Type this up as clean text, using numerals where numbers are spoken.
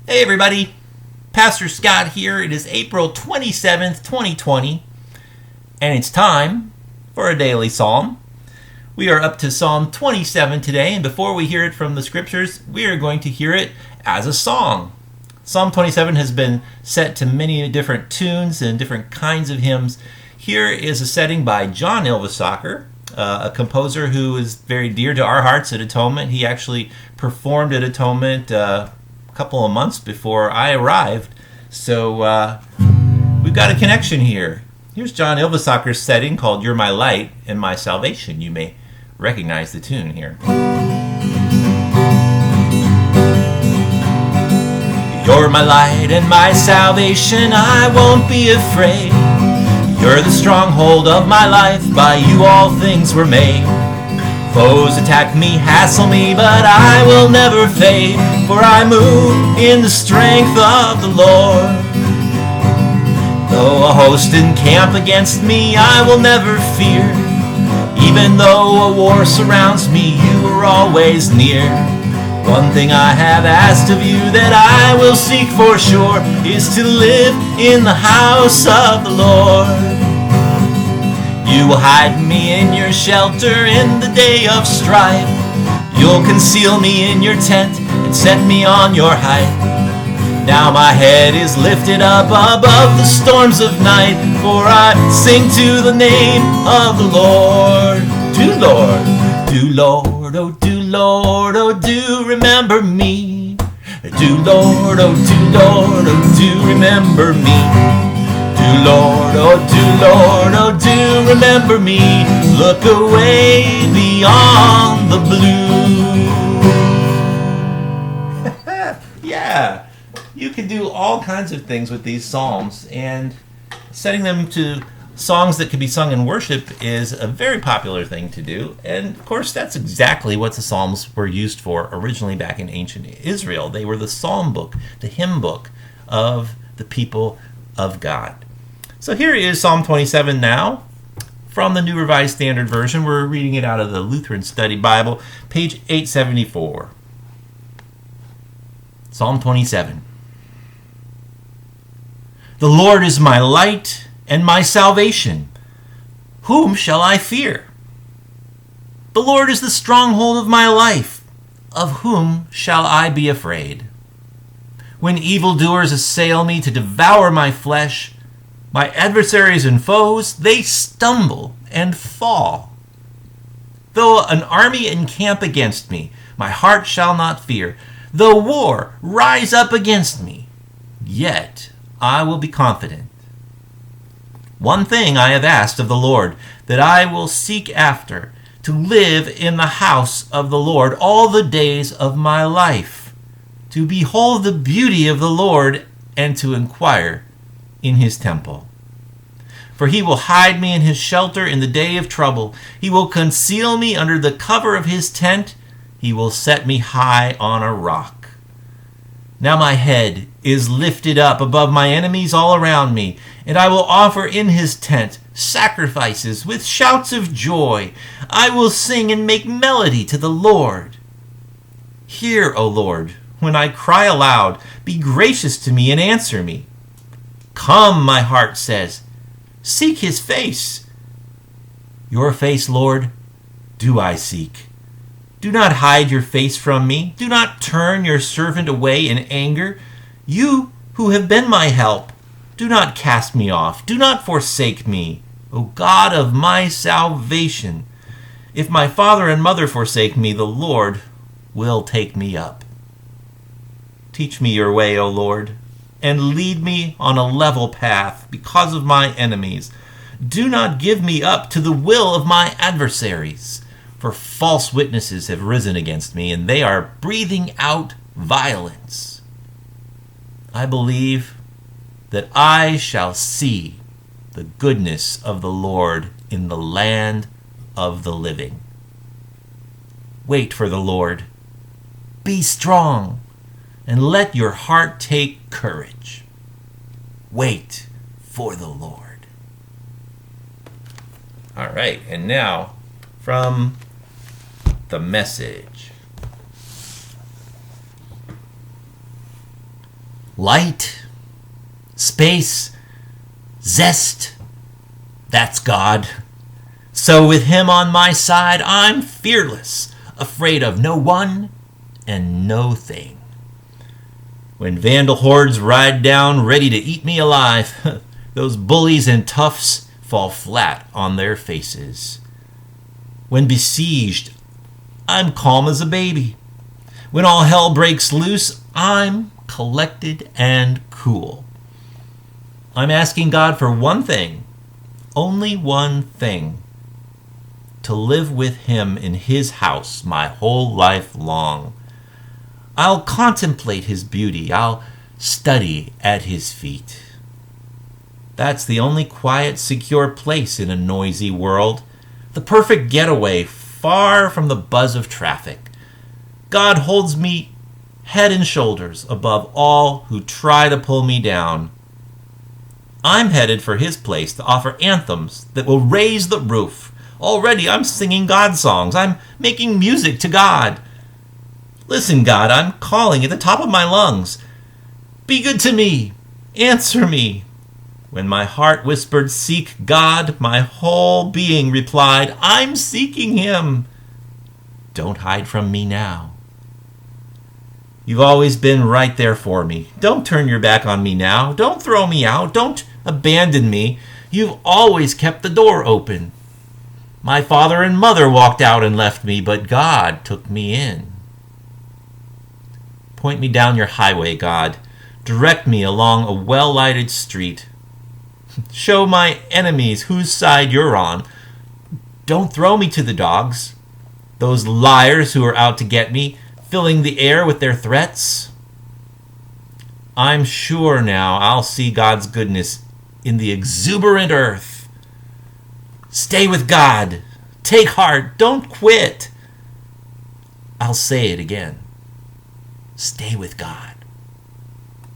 Hey everybody, Pastor Scott here. It is April 27th, 2020, and it's time for a daily psalm. We are up to Psalm 27 today, and before we hear it from the scriptures, we are going to hear it as a song. Psalm 27 has been set to many different tunes and different kinds of hymns. Here is a setting by John Ilvasacker, a composer who is very dear to our hearts at Atonement. He actually performed at Atonement couple of months before I arrived, so we've got a connection here. Here's John Ilvasacker's setting called You're My Light and My Salvation. You may recognize the tune here. You're my light and my salvation, I won't be afraid. You're the stronghold of my life, by you all things were made. Foes attack me, hassle me, but I will never fade, for I move in the strength of the Lord. Though a host encamp against me, I will never fear. Even though a war surrounds me, you are always near. One thing I have asked of you that I will seek for sure is to live in the house of the Lord. You will hide me in your shelter in the day of strife. You'll conceal me in your tent and set me on your height. Now my head is lifted up above the storms of night, for I sing to the name of the Lord. Do Lord, do Lord, oh do Lord, oh do remember me. Do Lord, oh do Lord, oh do remember me. Do Lord, oh do remember me. Look away beyond the blue. Yeah, you can do all kinds of things with these psalms, and setting them to songs that can be sung in worship is a very popular thing to do. And of course, that's exactly what the psalms were used for originally back in ancient Israel. They were the psalm book, the hymn book of the people of God. So here is Psalm 27 now, from the New Revised Standard Version. We're reading it out of the Lutheran Study Bible, page 874. Psalm 27. The Lord is my light and my salvation. Whom shall I fear? The Lord is the stronghold of my life. Of whom shall I be afraid? When evildoers assail me to devour my flesh, my adversaries and foes, they stumble and fall. Though an army encamp against me, my heart shall not fear. Though war rise up against me, yet I will be confident. One thing I have asked of the Lord, that I will seek after, to live in the house of the Lord all the days of my life, to behold the beauty of the Lord and to inquire in his temple. For he will hide me in his shelter in the day of trouble. He will conceal me under the cover of his tent. He will set me high on a rock. Now my head is lifted up above my enemies all around me, and I will offer in his tent sacrifices with shouts of joy. I will sing and make melody to the Lord. Hear, O Lord, when I cry aloud. Be gracious to me and answer me. Come, my heart says, seek his face. Your face, Lord, do I seek. Do not hide your face from me. Do not turn your servant away in anger. You who have been my help, do not cast me off. Do not forsake me, O God of my salvation. If my father and mother forsake me, the Lord will take me up. Teach me your way, O Lord, and lead me on a level path because of my enemies. Do not give me up to the will of my adversaries, for false witnesses have risen against me, and they are breathing out violence. I believe that I shall see the goodness of the Lord in the land of the living. Wait for the Lord. Be strong, and let your heart take courage. Wait for the Lord. All right, and now from the Message. Light, space, zest, that's God. So with him on my side, I'm fearless, afraid of no one and no thing. When vandal hordes ride down ready to eat me alive, those bullies and toughs fall flat on their faces. When besieged, I'm calm as a baby. When all hell breaks loose, I'm collected and cool. I'm asking God for one thing, only one thing: to live with him in his house my whole life long. I'll contemplate his beauty. I'll study at his feet. That's the only quiet, secure place in a noisy world. The perfect getaway, far from the buzz of traffic. God holds me head and shoulders above all who try to pull me down. I'm headed for his place to offer anthems that will raise the roof. Already I'm singing God songs. I'm making music to God. Listen, God, I'm calling at the top of my lungs. Be good to me. Answer me. When my heart whispered, "Seek God," my whole being replied, "I'm seeking him." Don't hide from me now. You've always been right there for me. Don't turn your back on me now. Don't throw me out. Don't abandon me. You've always kept the door open. My father and mother walked out and left me, but God took me in. Point me down your highway, God. Direct me along a well-lighted street. Show my enemies whose side you're on. Don't throw me to the dogs, those liars who are out to get me, filling the air with their threats. I'm sure now I'll see God's goodness in the exuberant earth. Stay with God. Take heart. Don't quit. I'll say it again. Stay with God.